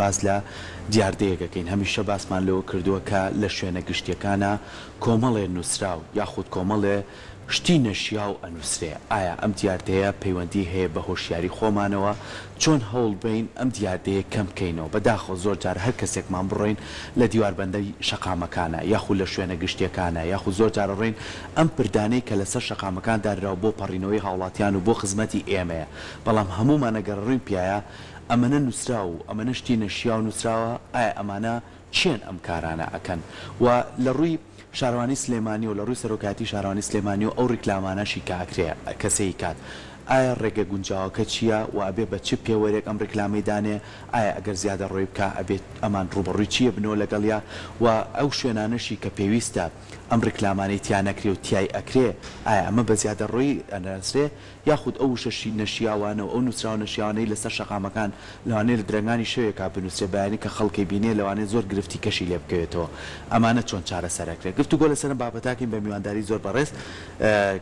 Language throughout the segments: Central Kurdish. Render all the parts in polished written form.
باز لە دیاردەیەکەکەین هەمیشە باسمان لەوە کردووە کە لە شوێنە گشتیەکانە کۆمەڵێ نووسراو یاخود کۆمەڵێ شتی نەشیا و ئەنووسرێ ئایا ئەم دیاردەیە پەیوەندی هەیە بە هۆشیاری خۆمانەوە چۆن هەوڵ بین ئەم دیاردەیە کەم بکەینەوە بەداخۆ زۆر جار هەر کەسێکمان بڕۆین لە دیواربەندەی شەقامەکانە یاخود لە شوێنە گشتیەکانە یاخود زۆر جار ڕۆین ئەم پردانەی کە لەسەر شەقامەکان دانراوە بۆ پەڕینەوەی هاوڵاتیان و بۆ خزمەتی ئێمەیە بەڵام هەمومان ئەگەڕڕین پیایە ئەمەنە نووسرا و ئەمەنە شتی نەشیا و نووسراوە ئایا ئەمانە چێن ئەم کارانە ئەکەن و لە ڕووی شارەوانی سلێمانی و لە ڕووی سەرۆکاتی شارەوانی سلێمانی و ئەو ڕیکلامانەشی کاکرێ کەسەی کات ئایا ڕێگە گونجاوەکە چییە و ئەبێ بە چ پێوەرێک ئەم ڕیکلامی دانێ ئایا ئەگەر زیادە ڕۆی بکە ئەبێت ئەمان ڕوبڕووی چییە بنەوە لەگەڵیا و ئەو شوێنانەشی کە پێویستە ئەم ڕیکلامانەی تیان نەکرێ و تیای ئەکرێ ئایا ئەمە بە زیادە ڕۆی ئەناسرێ یاخود ئەو شەشی نەشیاوانە و ئەو نووسراوە نەشیاوانەی لەسەر شەقامەکان لەوانەیە لە درەنگانی شەوێکا بنووسێ بەیانی کە خەڵکی بینێ لەوانەیە زۆر گرفتی کەشی لێ بکەوێتەوە ئەمانە چۆن چارەسەرەکرێت گفتوگۆ لەسەر بابەتاکەین بە میوانداری زۆر بەڕێز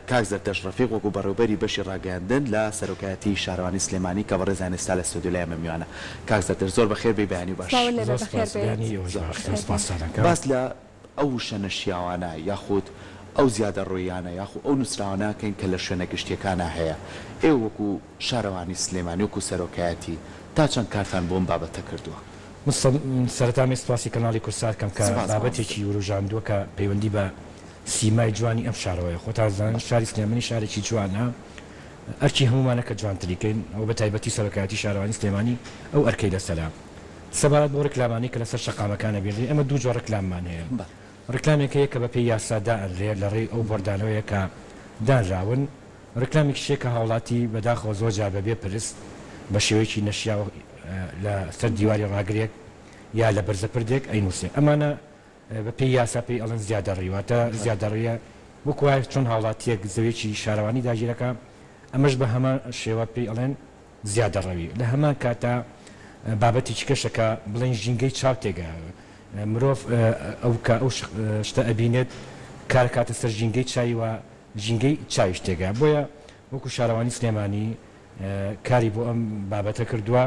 کاک زەردەش ڕەفیق وەکو بەڕێوەبەری بەشی ڕاگەیاندن لە سەرۆکایەتی شارەوانی سلێمانی کە بەڕێزان ئێستا لە ستودیۆ لای ئێمە میوانە کاک زەردەش زۆر بەخێر بێ بەیانی باش باس لە ئەو شەنە شیاوانە یاخود ئەو زیادە ڕۆیانە یاخود ئەو نووسراوانەکەین کە لە شوێنە گشتیەکانە هەیە ئێوە وەکو شارەوانی سلێمانی وەکو سەرۆکایەتی تا چەند کارتان بۆم بابەتە کردووە سەرەتا سپاسی کەناڵی کورسات کەم کە بابەتێکی وروژاندووە کە پەیوەندی بە سیمای جوانی ئەم شارەوەی خۆتازان شاری سلێمانی شارێکی جوانە ئەرکی هەمومانە کە جوانتریکەین ئەو بە تایبەتی سەرۆکایەتی شارەوانی سلێمانی ئەو ئەرکەی لەسەرا سەبارەت بۆ ڕێکلامانی کە لەسەر شەقامەکانە بێنێ ئەمە دوو جۆر ڕێکلاممان هەیە ڕێکلامێکەیە کە بە پێی یاسادا ئەنرێ لە ڕێی ئەو بەردانەوەیە کە دانراون ڕێکلامێکیشەیە کە هاوڵاتی بەداخەوە زۆر جار بەبێ پرست بە شێوەیەکی نەشیا لە سەر دیواری ڕاگرێک یا لە بەرزە پردێک ئەینووسێ ئەمانە بە پێی یاسا پێی ئەڵەن زیادە ڕێواتە زیادە ڕێیە وەکوای چۆن هاوڵاتیەک زەوێکی شارەوانی داگیرەکە ئەمەش بە هەمان شێوە پێی ئەڵێن زیادە ڕەوی لە هەمان کاتە بابەتێکی کەشەکە بڵێن ژینگەی چاو تێگە مرۆڤ ئەو کە ئەو شتە ئەبینێت کار کاتە سەر ژینگەی چای و ژینگەی چاویش تێگە بۆیە وەکو شارەوانی سلێمانی کاری بۆ ئەم بابەتە کردووە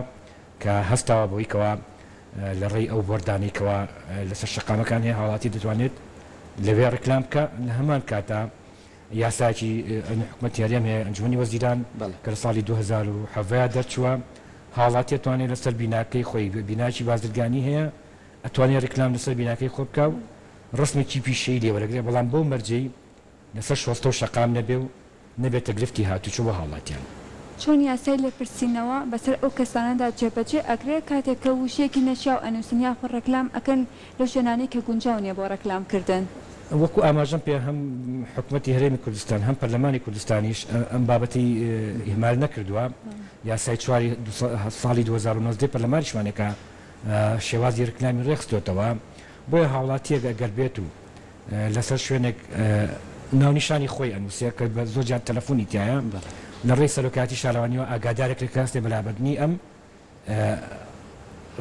کە هەستاوە بۆی کەوا لە ڕێی ئەو بۆردانێکەوە لەسەر شەقامەکان هەیە هاوڵاتی دەتوانێت لەوێ ڕێکلام بکە لە هەمان کاتە یاساکی حکومەتی هەرێم هەیە ئەنجومەنی وەزیران کە لە ساڵی 2017 دەرچووە هاوڵاتی ئەتوانێت لەسەر بیناکەی خۆی بیناکی بازرگانی هەیە ئەتوانێت ڕێکلام لەسەر بیناکەی خۆ بکە و ڕستمێکی پیشەی لێوەرەگرێت بەڵام بۆ مەرجەی لەسەر شۆستە و شەقام نەبێ و نەبێتە گرفتی هاتوچۆ بە هاوڵاتیان چۆن یاسای لێپرسینەوە بەسەر ئەو کەسانەدا جێبەجێ ئەکرێت کاتێک کە وشەیەکی نەشیا و ئەنووسین یاخود ڕێکلام ئەکەن لەو شوێنانەی کە گونجاو نییە بۆ ڕێکلامکردن وەکو ئاماژەم پێ هەم حکومەتی هەرێمی کوردستان هەم پەرلەمانی کوردستانیش ئەم بابەتی ئیهمال نەکردووە یاسای چواری ساڵی 2009 پەرلەمانیشمانێکە شێوازی ڕێکلامی ڕێخستوێتەوە بۆیە هاوڵاتیەک ئەگەر بێت و لەسەر شوێنێک ناونیشانی خۆی ئەنووسێت کە بە زۆر جار تەلەفۆنی تایە لە ڕێی سەرۆکاتی شارەوانیەوە ئاگادارێک ڕێکاستێ بەلابەرنی ئەم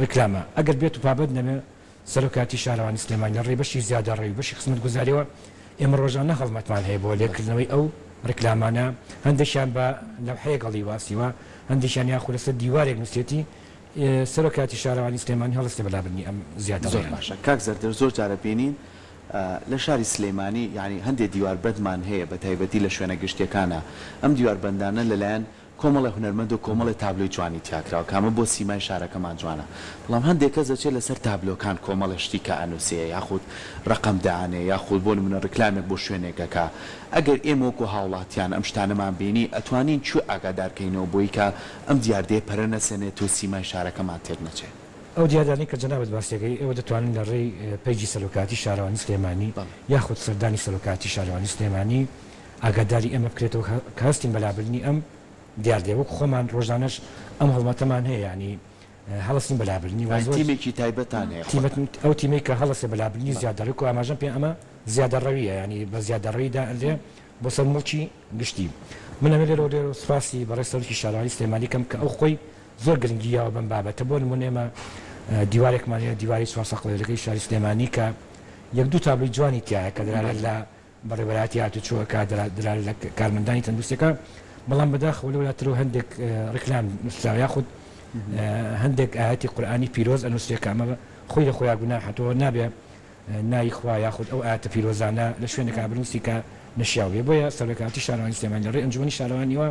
ڕێکلامە ئەگەر بێت و پابەت نەبێ سەرۆکاتی شارەوانی سلێمانی لە ڕێی بەشی زیادە ڕێی بەشی خزمەت گوزاریەوە ئێمە ڕۆژانە هەڵمەتمان هەیە بۆ لێکردنەوەی ئەو ڕێکلامانە هەندێکیان بە لەوحەیە گەڵی واسیوە هەندێکیان یاخود لەسەر دیوارێک نووسێتی سەرۆکاتی شارەوانی سلێمانی هەڵستی بەلابرنی ئەم زیادە زۆر باشە کاک زەردەر زۆر جارە بینین لە شاری سلێمانی یعنی هەندێک دیواربەندمان هەیە بە تایبەتی لە شوێنە گشتیەکانە ئەم دیواربەندانە لەلایەن کۆمەڵی هونەرمەند و کۆمەڵی تابلۆی جوانی تیاکراوە کامە بۆ سیمای شارەکەمان جوانە بەڵام هەندێک کەس دەچێت لەسەر تابلۆکان کۆمەڵە شتی کە ئەنووسەیە یاخود ڕقم دانێ یاخود بۆ نمونە ڕکلامێک بۆ شوێنێکەکە ئەگەر ئێمە وەکو هاوڵاتیان ئەم شتانەمان بینی ئەتوانین چوو ئاگادارکەینەوە بۆی کە ئەم دیاردەیە پەرە نەسێنێت و سیمای شارەکەمان تێک نەچێت ئەو دیاردانی کە جەنابەت باسیەکەی ئێوە دەتوانن لە ڕێی پێیجی سەرۆکاتی شارەوانی سلێمانی یاخود سەردانی سەرۆکاتی شارەوانی سلێمانی ئاگاداری ئەمە بکرێتەوە کە هەستین بەلابرنی ئەم دیاردەیە وەکو خۆمان ڕۆژانەش ئەم هەڵمەتەمان هەیە ینی هەڵستین بەلابرنی تیمێکی تایبەتان هەیە ئەو تیمەی کە هەڵسێ بەلابرنی زیادەڕێک و ئاماژەم پێ ئەمە زیادە ڕەویە ینی بە زیادە ڕێیدا ئەلێ بۆ سەر مڵکی گشتی من ئەمە لێرە لێرە سوپاسی بەڕێ سەرۆکی شارەوانی سلێمانی کەم کە ئەو خۆی زۆر گرنگیەوە بەم بابەتە بۆ نمونێمە دیوارێکمان هەیە دیواری سوارسەقلێرەکەی شاری سلێمانی کە یەک دوو تابلۆی جوانی تایە کە دەرا لە بەڕێوەبەراتی هاتوچۆوەکە دەرا لە کارمەندانی تەندروستەکە بەڵام بەداخەوە لەولاترەوە هەندێک ڕێکلام نووسراوە یاخود هەندێک ئاەتی قورئانی پیرۆز ئەنووسێت کە ئەمە خۆی لە خۆیان گوناحەتەوە نابێ نایخوا یاخود ئەو ئاەتە پیرۆزانە لە شوێنێکا بنووسی کە نەشیاوێ بۆیە سەرۆکاتی شارەوانی سلێمانی لە ڕێی ئەنجومەنی شارەوانیەوە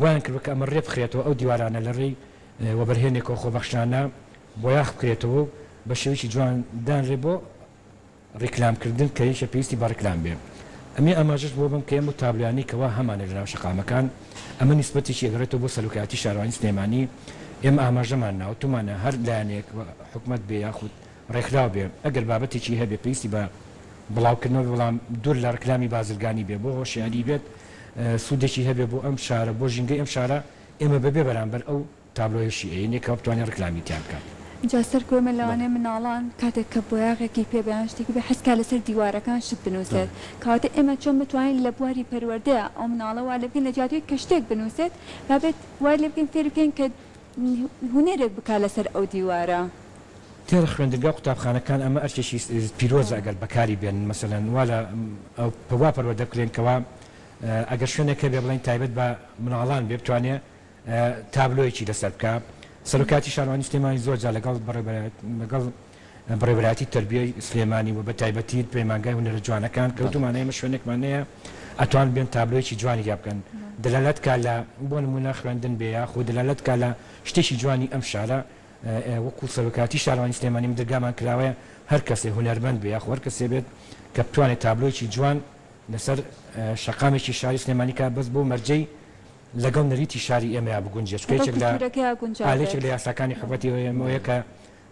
وایان کرد کە ئەمە ڕێ بخرێتەوە ئەو دیوارانە لە ڕێی وەبەرهێنێکەوە خۆبەخشانە بۆ یاخ بکرێتەوە بە شێوەیەکی جوان دانرێ بۆ ڕیکلامکردن کە هیچ پێویستی بە ڕیکلام بێ ئەمێ ئاماژەش بۆ بم کە ئێمە تابلوانی کەوا هەمانە لەناو شەقامەکان ئەمە نیسبەتێکی ئەگەڕێتەوە بۆ سەرۆکاتی شارەوانی سلێمانی ئێمە ئاماژەمان ناوتمانە هەر لایەنێک حکومەت بێ یاخود ڕێکخراو بێ ئەگەر بابەتێکی هەبێ پێویستی بە بڵاوکردنەوە بەڵام دوور لە ڕکلامی بازرگانی بێ بۆ هۆشیاری بێت سوودێکی هەبێ بۆ ئەم شارە بۆ ژینگەی ئەم شارە ئێمە بەبێ بەرامبەر ئەو تابلۆیشی ئەینێکەوە بتوانێت ڕکلامی تیان بکات جاسەر کۆمە لەوانەیە مناڵان کاتێک کە بۆیاغێکی پێبیان شتێکی بێ حەسکا لەسەر دیوارەکان شت بنووسێت کاتە ئێمە چۆن بتوانین لە بواری پەروەردەیە ئەو مناڵە وا لە بکەین لە جاتوی کە شتێک بنووسێت بابێت وای لێ بکەین فێر بکەین کە هونێرێک بکا لەسەر ئەو دیوارە تێرە خوێندنگا قوتابخانەکان ئەمە ئەرچێکی پیرۆز ئەگەر بەکاری بێن مەسەلەن وا لە پەوا پەروەردە بکرێنکەوە ئەگەر شوێنێکە بێ بڵین تایبەت بە مناڵان بێ بتوانێت تابلۆیەکی لەسەر بکە سەرۆکاتی شارەوانی سلێمانی زۆر جا لەگەڵ بەڕێوەبەراتی تەربیەی سلێمانی و بە تایبەتی پەیمانگای هونەرە جوانەکان کەوتمانەیە ئێمە شوێنێکمانەیە ئەتوان بێن تابلۆیەکی جوانی یا بکەن دەلالەت کا لە بۆ نمونە خوێندن بێ یاخود دەلالەت کا لە شتێکی جوانی ئەم شارە وەکو سەرۆکاتی شارەوانی سلێمانی دەرگامان کراوەیە هەر کەسێ هونەرمەند بێ یاخود هەر کەسێ بێت کە بتوانێت تابلۆیەکی جوان لەسەر شەقامێکی شاری سلێمانی کا بەس بۆ مەرجەی لەگەڵ نەریتی شاری ئێمەیا بگونجێت ئالێکێک لە یاساکانی حکومەتی ئێمەیە کە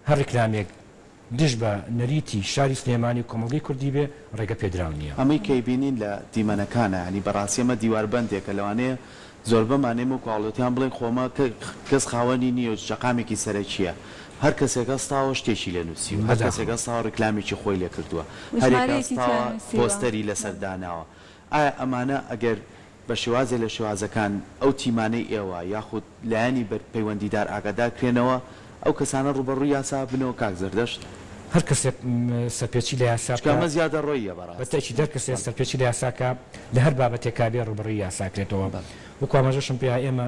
هەر ڕیکلامێک دش بە نەریتی شاری سلێمانی و کۆمەڵگەی کوردی بێ ڕێگە پێدراو نییە ئەمەی کەی بینین لە دیمەنەکانە ینی بەڕاستی ئەمە دیواربندێکە لەوانەیە زۆربەمانێم و کاڵەتیان بڵێن خۆمە کەس خاوەنی نییە و شەقامێکی سەرەکیە هەر کەسێک ئەستاوە شتێکی لە نووسی و هەر کەسێک ئەستاوە ڕیکلامێکی خۆی لێ کردووە هەرێکستاوە پۆستەری لەسەرداناوە ئایا ئەمانە ئەگەر بە شێوازێ لە شێوازەکان ئەو تیمانەی ئێوە یاخود لایەنی پەیوەندیدار ئاگادار کرێنەوە ئەو کەسانە ڕوبەڕووی یاسا بنەوە کاک زەردەشت هەر کەسێک سەرپێچی لە یاساکەمە زیادە ڕۆیە بەتەکی دەر کەسێک سەرپێچی لە یاساکە لە هەر بابەتێکا بێ ڕوبەڕووی یاساکرێتەوە وەکو ئاماژەشم پێ ئێمە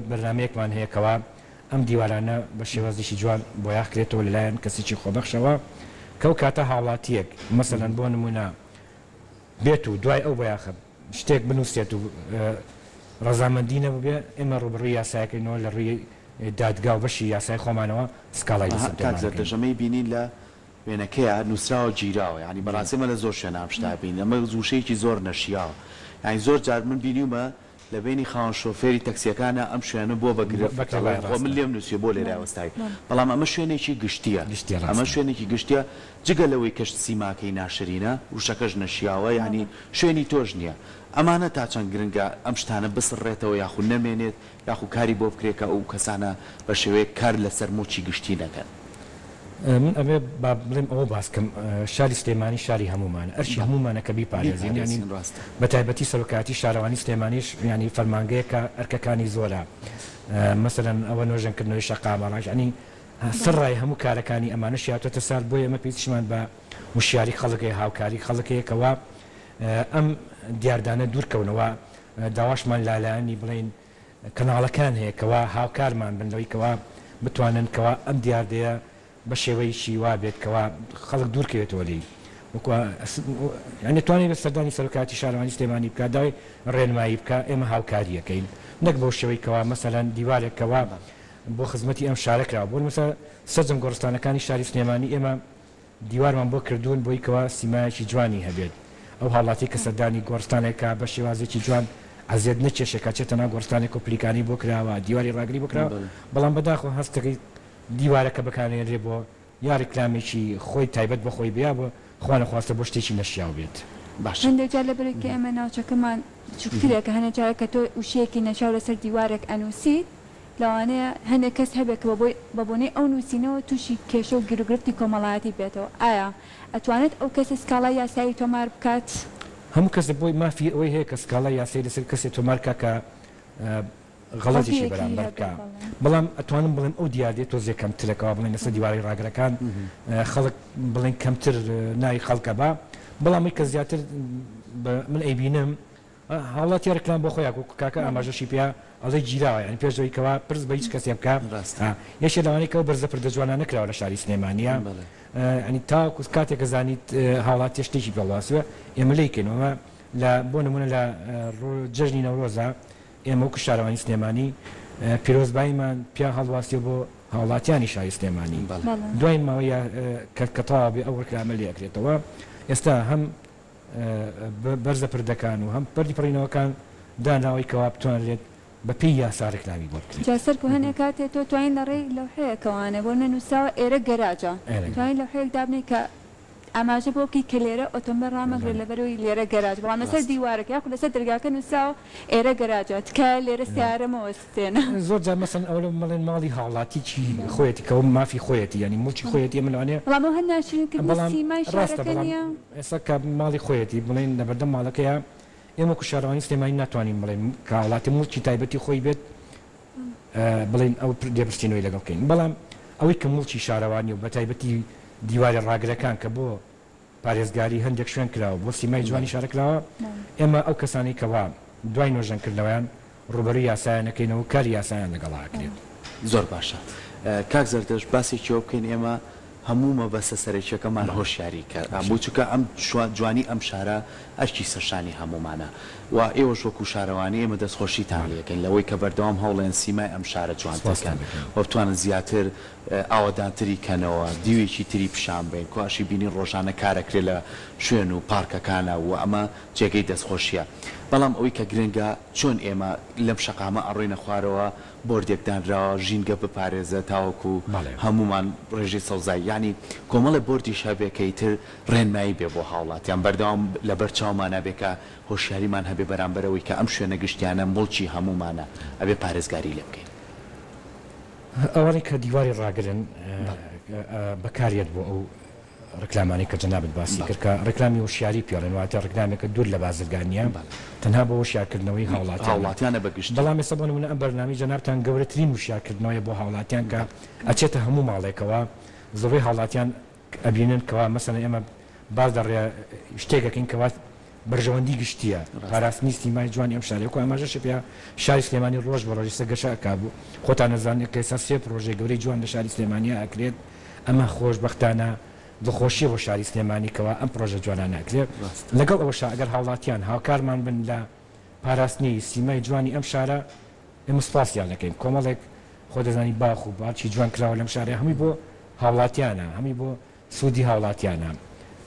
بەرنامەیەکمان هەیەکەوە ئەم دیوارانە بە شێوازێکی جوان بۆ یاخکرێتەوە لەلایەن کەسێکی خۆبەخشەوە کەو کاتە هاوڵاتیەک مەسەلەن بۆ نمونە بێت و دوای ئەو بەیاخە شتێک بنووسێت و ڕەزامەندی نەبێ ئێمە ڕوبڕی یاسایەکەینەوە لە ڕووی دادگا و بەشی یاسای خۆمانەوە سکاڵای دەژەمەی بینین لە وێنەکەیە نووسراوە گیراوە ینی بەڕاستیمە لە زۆر شوێنام شتا بین ئەمە زووشەیەکی زۆر نەشیاوە یانی زۆر جار من بینیومە لە بینی خاوەن شۆفێری تەکسیەکانە ئەم شوێنە بۆ بەگرێت من لێم نووسێ بۆ لێرە وەستایی بەڵام ئەمە شوێنێکی گشتیە ئەمە شوێنێکی گشتیە جگە لەوەی کەشت سیماکەی ناشرینە وشەکەش نەشیاوە ینی شوێنی تۆش نییە ئەمانە تا چەند گرنگە ئەم شتانە بسڕێتەوە یاخود نەمێنێت یاخود کاری بۆ بکرێکە ئەو کەسانە بە شێوەیە کار لەسەر موچی گشتی نەکەن من ئەبێ با بڵێم ئەوە باسکەم شاری سلێمانی شاری هەمومانە ئەرشی هەمومانە کە بیپارێزین ینی بە تایبەتی سەرۆکاتی شارەوانی سلێمانیش ینی فەرمانگەیەکە ئەرکەکانی زۆرە مەسەلەن ئەوە نۆژەنکردنەوەی شەقامەڕاش ینی سڕای هەموو کارەکانی ئەمانە شیاتۆتە سار بۆ ئێمە پێیشمان بە وشیاری خەڵکی هاوکاری خەڵکەیەکەوە ئەم دیاردانە دوورکەونەوە داواشمان لالایانی بڵین کەناڵەکان هەیەکەوە هاوکارمان بنەوەیکەوە بتواننکەوە ئەم دیاردەیە بە شێوەیەکی وا بێتکەوە خەڵک دوورکەوێتەوە لی توانێت بە سەردانی سەرۆکاتی شارەوانی سلێمانی بکە داوای ڕێنمایی بکە ئێمە هاوکاریەکەین نەک بۆ شێوەیەکەوە مەسەلەن دیوارێکەوە بۆ خزمەتی ئەم شارەکراوە بۆ مەسە سەرجەم گۆڕستانەکانی شاری سلێمانی ئێمە دیوارمان بۆ کردوون بۆیکەوە سیمایەکی جوانی هەبێت ئەو حاڵاتی کە سەردانی گۆڕستانێکە بە شێوازێکی جوان ئەزیێت نەچێشێکە چێتە ناو گۆڕستانێک و پلیکانی بۆ کراوە دیواری ڕاگری بکراوە بەڵام بەداخۆ هەستەکەی دیوارەکە بەکارێنرێ بۆ یا ڕیکلامێکی خۆی تایبەت بە خۆی بیا بۆ خوانە خواستە بۆ شتێکی نەشیاو بێت باش هەندێک جار لە بەرێکی ئێمە ناوچەکەمان چوکترێکە هەنە جارێکە تۆ وشەیەکی نەچاو لەسەر دیوارێک ئەنووسیت لەوانەیە هەندێک کەس هەبێکەوە بە بۆنەی ئەو نووسینەوە تووشی کێشە و گیرروگرفتی کۆمەڵایەتی بێتەوە ئایا ئەتوانێت ئەو کەسە سکاڵای یاسایی تۆمار بکات هەموو کەس بۆی مافی ئەوەی هەیە کە سکاڵای یاسایی لەسەر کەسێ تۆمارکە کە غەڵەتیشی بەرامبەرکە بەڵام ئەتوانم بڵێن ئەو دیاردێت تۆزێ کەمترەکەەوە بڵێن لەسەر دیواری ڕاگرەکان خەڵک بڵێن کەمتر ناوی خەڵکە بە بەڵامی کە زیاتر من ئەیبینم حاڵاتی ڕکلام بۆ خۆیان کاکە ئاماژەشی پێ ئەڵێ گیراوە ینی پێشەوەی کەوا پرس بە هیچ کەسێ بکە یەکێ لەوانەیە کەەوە بەرزە پردەجوانە نکراوە لە شاری سلێمانیە ئەنی تاکوس کاتێکە زانیت هاوڵات شتێکی پێڵاسوە ئێمە لیکەینەوە لە بۆ نمونە لە جەژنی نەورۆزە ئێمە وەکو شارەوانی سلێمانی پیرۆزباییمان پیا هەڵواستیە بۆ هاوڵاتیانی شاری سلێمانی دوای ماوەیە کەتەوا بێ ئەو ڕکلامە لێ ئەکرێتەوە ئێستا هەم بەرزە پردەکان و هەم پەردی پڕینەوەکان داناوەی کەوا بتوانرێت بە پێی یاسا ڕکلامی بۆ بکرێت جاسەر و هەنێک کاتێت تۆ توانین لە ڕێی لەوحەیەکەوانە بۆ نەنووساوە ئێرە گەراجە توانین لەوحەیەک دابنێ کە ئاماژە بۆکی کە لێرە ئۆتۆمبیل ڕامەگرێت لەبەرەوەی لێرە گەراج بەڵام لەسەر دیوارەکە یاخود لەسەر دەرگاکە نووساوە ئێرە گەراجە تکە لێرە سیارەمەوە ستێنە زۆر جار مەسەن ئەوە مەڵێن ماڵی هاوڵاتی چی خۆیەتی کە مافی خۆیەتی ینی موچی خۆیەتی ئەمەوانێ بەڵام هەر ناشرینکردنی سیمای شارەکە نییە ئێستا کە ماڵی خۆیەتی بڵێن لەبەردەم ماڵەکەیە ئێمە کو شارەوانی سلێمانی ناتوانین بڵێن کە وڵاتی موچی تایبەتی خۆی بێت بڵێن ئەو دێبستینەوەی لەگەڵ بکەین بەڵام ئەوەی کە موچی شارەوانی و بە تایبەتی دیواری ڕاگرەکان کە بۆ پارێزگاری هەندێک شوێن کراوە بۆ سیمای جوانی شارەکراوە ئێمە ئەو کەسانی کەوا دوای نۆژەنکردنەوەیان ڕوبەروی یاسایانەکەینەوە کاری یاسایان لەگەڵاکرێت زۆر باشە کاک زەردەش باسێکیەوە بکەین ئێمە هەمومە بەسە سەرێکیەکەمان هۆشیاری کرد بۆ چکە ئەم جوانی ئەم شارە ئەرکی سەرشانی هەمومانە و ئێوەش وەکو شارەوانی ئێمە دەستخۆشیتان لەکەین لەوەی کە بەردەوام هەوڵێن سیمای ئەم شارە جوانتەکەن و بتوانن زیاتر ئاوەدانتری کەنەوە دیوێکی تری پیشان بین کواشی بینی ڕۆژانە کارەکرێت لە شوێن و پارکەکانە و ئەمە جێگەی دەستخۆشیە بەڵام ئەوەی کە گرنگە چۆن ئێمە لەم شەقامە ئەڕۆینە خوارەوە بۆردێکدانراوە ژینگە بپارێزە تاوەکو هەمومان ڕێژی سەوزایی ینی کۆمەڵە بۆردی شەبێکەی تر ڕێنمایی بێ بۆ هاوڵاتیان بەردەوام لە بەرچاومانە بێکە هۆشیاریمان هەبێ بەرامبەرەوەی کە ئەم شوێنە گشتیانە مڵکی هەمومانە ئەبێ پارێزگاری لێ بکەین ئەوەی کە دیواری ڕاگرن بەکارێت بۆ ئەو ڕکلامانی کە جەنابەت باسی کرد کە ڕکلامی وشیاری پیاڵێن واتە ڕکلامێکە دوور لە بازرگانیە تەنها بە وشیارکردنەوەی هاوڵاتیانە بەگشت بەڵام ێستا بۆ نمونە ئەم بەرنامی جەنابتان گەورەترین وشیارکردنەوەی بۆ هاوڵاتیان کە ئەچێتە هەموو ماڵێکەوە زۆربەی هاوڵاتیان ئەبینن کەوا مەسەڵەن ئێمە باز دەڕێ شتێکەکەین کەوا بەرژەوەندی گشتیە پاراستنی سیمای جوانی ئەم شارێک و ئەماژەش پێ شاری سلێمانی ڕۆژ بە ڕۆژی سەگەشا بوو خۆتان نەزانێت کە ئێستا سێ پرۆژەی گەورەی جوان لە شاری سلێمانیە ئەکرێت ئەمە خۆشبەختانە دڵخۆشیە بۆ شاری سلێمانیکەوە ئەم پرۆژە جوانانە ئەکرێت لەگەڵ ئەوەش ئەگەر هاوڵاتیان هاوکارمان بن لە پاراستنی سیمای جوانی ئەم شارە ئێمە سپاسیان دەکەین کۆمەڵێک خۆ دەزانی باخ و باچی جوان کراوە لەم شارێ هەمووی بۆ هاوڵاتیانە هەمووی بۆ سوودی هاوڵاتیانە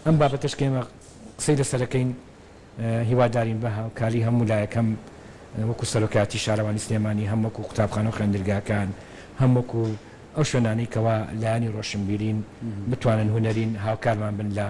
ئەم بابەتەش کە ئێمە قسەی لەسەرەکەین هیوادارین بە هاوکاری هەموو لایەکەم وەکو سەرۆکاتی شارەوانی سلێمانی هەم وەکو قوتابخانە و خوێندرگاکان هەم وەکو ئەو شوێنانەی کەوا لایانی ڕۆشنبیرین بتوانن هوەرین هاوکارمان بن لە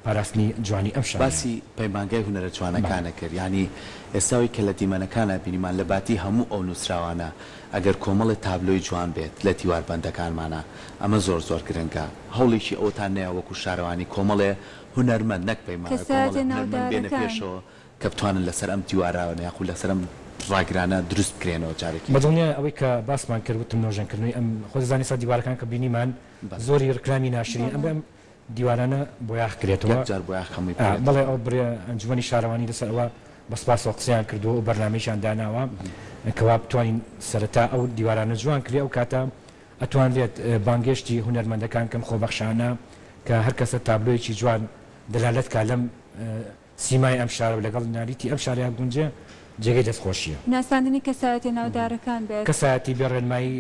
پاراستنی جوانی ئەم شار باسی پەیمانگای هوەرە جوانەکانە کرد ینی ئێستاوی کە لە دیمەنەکانە بینیمان لە باتی هەموو ئەو نووسراوانە ئەگەر کۆمەڵی تابلۆی جوان بێت لە دیواربەندەکانمانە ئەمە زۆر زۆر گرنگە هەوڵێکی ئەوتان نەیە وەکو شارەوانی کۆمەڵێ هونەرمەند نەک پەیمانبێنە پێشەوە کە بتوانن لەسەر ئەم دیوارانە یاخود لەسەر ئەم ڕاگرانە دروست بکرێنەوە جارێکی بەدڵنیە ئەوەی کە باسمان کردوتم نۆژەنکردنەوەی ئەم خۆزانانی سا دیوارەکان کە بینیمان زۆری ڕکلامی ناشرین ئەم دیوارانە بۆ یاخکرێتەوە بەڵێ ئەو برێ ئەنجومەنی شارەوانی لەسەرەوە بەسپاسەوە قسەیان کردووە و بەرنامەیشان داناوە کەوا بتوانین سەرەتا ئەو دیوارانە جوان کرێ ئەو کاتە ئەتوانرێت بانگێشتی هونەرمەندەکان کەم خۆبەخشانە کە هەر کەسە تابلۆیەکی جوان دەلالەت کا لەم سیمای ئەم شارە لەگەڵ ناریتی ئەم شاریان گونجێ جێگەی دەستخۆشیە ناساندنی کەسایەتی ناودارەکان بێت کەسایەتی بێ ڕێنمایی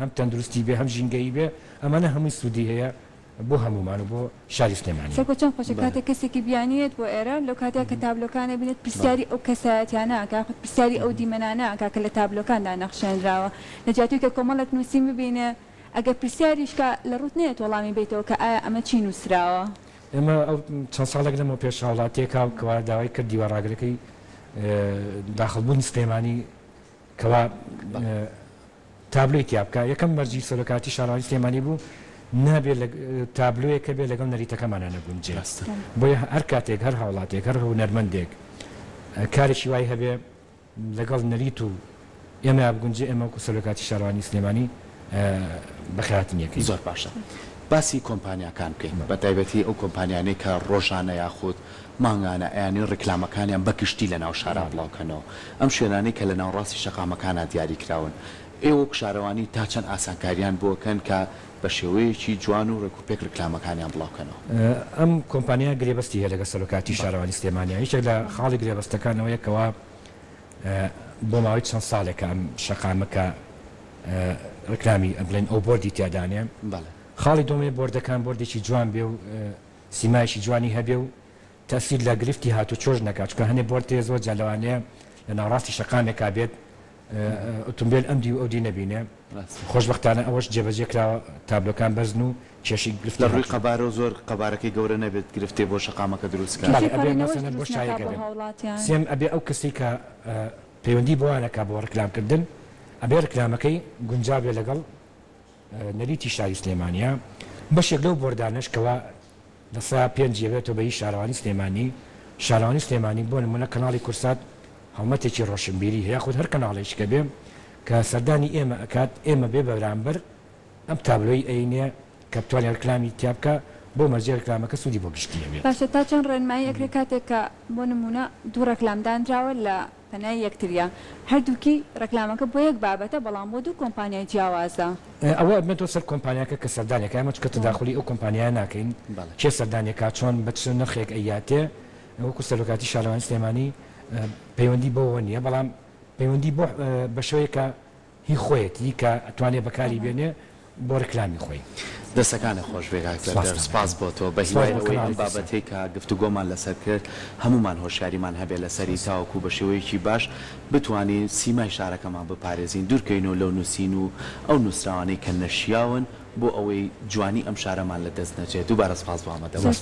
هەم تەندروستی بێ هەم ژینگەی بێ ئەمانە هەمووی سوودی هەیە بۆ هەمومان و بۆ شاری سلێمانی سەرکۆ چەند خۆشە کاتێک کەسێکی بیانیت بۆ ئێرە لەو کاتێک کە تابلۆکانە بینێت پرسیاری ئەو کەسایەتیانە کاخت پرسیاری ئەو دیمەنانە کاکە لە تابلۆکاندا نەخشێنراوە نەجاتوی کە کۆمەڵێک نووسین ببینێ ئەگەر پرسیاریشکە لە ڕوت نێت وەڵامی بیتەوە کە ئایا ئەمە چی نووسراوە ئێمە ئەو چەند ساڵێک لەمەوە پێش هاوڵاتێکا کەوا داوای کرد دیوەڕاگرەکەی داخڵبوون سلێمانی کەوا تابلۆی تیا بکە یەکەم مەرجی سەرۆکاتی شارەوانی سلێمانی بوو نابێت تابلۆیەکە بێت لەگەڵ نەریتەکەمانە نەگونجێ بۆیە هەر کاتێک هەر هاوڵاتێک هەر هونەرمەندێک کارێکی وای هەبێ لەگەڵ نەریت و ئێمە بگونجێ ئێمە وەکو سەرۆکاتی شارەوانی سلێمانی بەخاتنیەکەی زۆر باشە باسی کۆمپانیاکان بکەین بە تایبەتی ئەو کۆمپانیانەی کە ڕۆژانە یاخود مانگانە ئەیانی ڕکلامەکانیان بەگشتی لە ناو شارە بڵاوکەنەوە ئەم شوێنانەی کە لە ناوڕاستی شەقامەکانە دیاریکراون ئێوە شارەوانی تا چەند ئاسانکاریان بۆکەن کە بە شێوەیەکی جوان و ڕێکوپێک ڕکلامەکانیان بڵاوکەنەوە ئەم کۆمپانیا گرێبەستی هەیە لەگە سەرۆکاتی شارەوانی سلێمانیا هیچ لە خاڵی گرێبەستەکانەوە یەکەوە بۆ ماوەی چەند ساڵێکە ئەم شەقامەکە ڕکلامی بڵێن ئەو بۆردی تیادانێ خاڵی دۆمێ بۆردەکان بۆردێکی جوان بێ و سیمایشی جوانی هەبێ و تەسیر لە گرفتی هاتو چۆش نەکات چکە هەنێ بۆرد زۆر جالەوانەیە لە ناوڕاستی شەقامێکا بێت ئۆتۆمبیل ئەمدی و ئەودی نەبینێ خۆشبەختانە ئەوەش جێبەجێکراوە تابلۆکان بەزن و کێشی گرفت لە ڕووی قەبارە و زۆر قەبارەکەی گەورە نەبێت گرفتێ بۆ شەقامەکە دروستکە بۆ شایەکە سێم ئەبێ ئەو کەسی کە پەیوەندی بۆوانەکە بۆ ڕکلامکردن ئەبێ ڕکلامەکەی گونجابێ لەگەڵ نەریتی شاری سلێمانیا بەشێک لەو بۆردانشکەوە لەسا پێنجێبێتەوە بەی شارەوانی سلێمانی شارەوانی سلێمانی بۆ نمونە کەناڵی کورسات هەڵمەتێکی ڕۆشنبیری هەیە خود هەر کەناڵێکیکە بێ کە سەردانی ئێمە ئەکات ئێمە بێ بەرامبەر ئەم تابلۆی ئەینێ کە بتوانێت ڕکلامی تیابکە بۆ مەرجێ ڕکلامەکە سوودی بۆ گشتیە بێت باشە تا چەند ڕێنمایی ئەکرێت کاتێک کە بۆ نمونە دوو ڕکلامدانراوە لە پەنای یەکتریا هەردووکی ڕکلامەکە بۆ یەک بابەتە بەڵام بۆ دوو کۆمپانیای جیاوازە ئەوە بێتەوە سەر کۆمپانیاکە کە سەردانێکە ئەمە چکە تداخلی ئەو کۆمپانیای ناکەین چێ سەردانێکا چۆن بە چ نرخێک ئەیاتێ وەکو سەرۆکاتی شارەوانی سلێمانی پەیوەندی بۆەوە نییە بەڵام پەیوەندی بۆ بە شوەیەکە هی خۆیەتی کە ئەتوانێت بەکاری بێنێ بۆ ڕکلامی خۆی دەستەکانی خۆش سپاس بۆ تۆ بە هیوای ئەوەی ئەم بابەتەی کە گفتوگۆمان لەسەر کرد هەمومان هۆشیاریمان هەبێت لەسەری تاوەکو بە شێوەیەکی باش بتوانین سیمای شارەکەمان بپارێزین دوورکەینەوە لەو نووسین و ئەو نووسراوانەی کە نەشیاون بۆ ئەوەی جوانی ئەم شارەمان لە دەست نەچێت دووبارە سپاس بۆ ئامادەبوون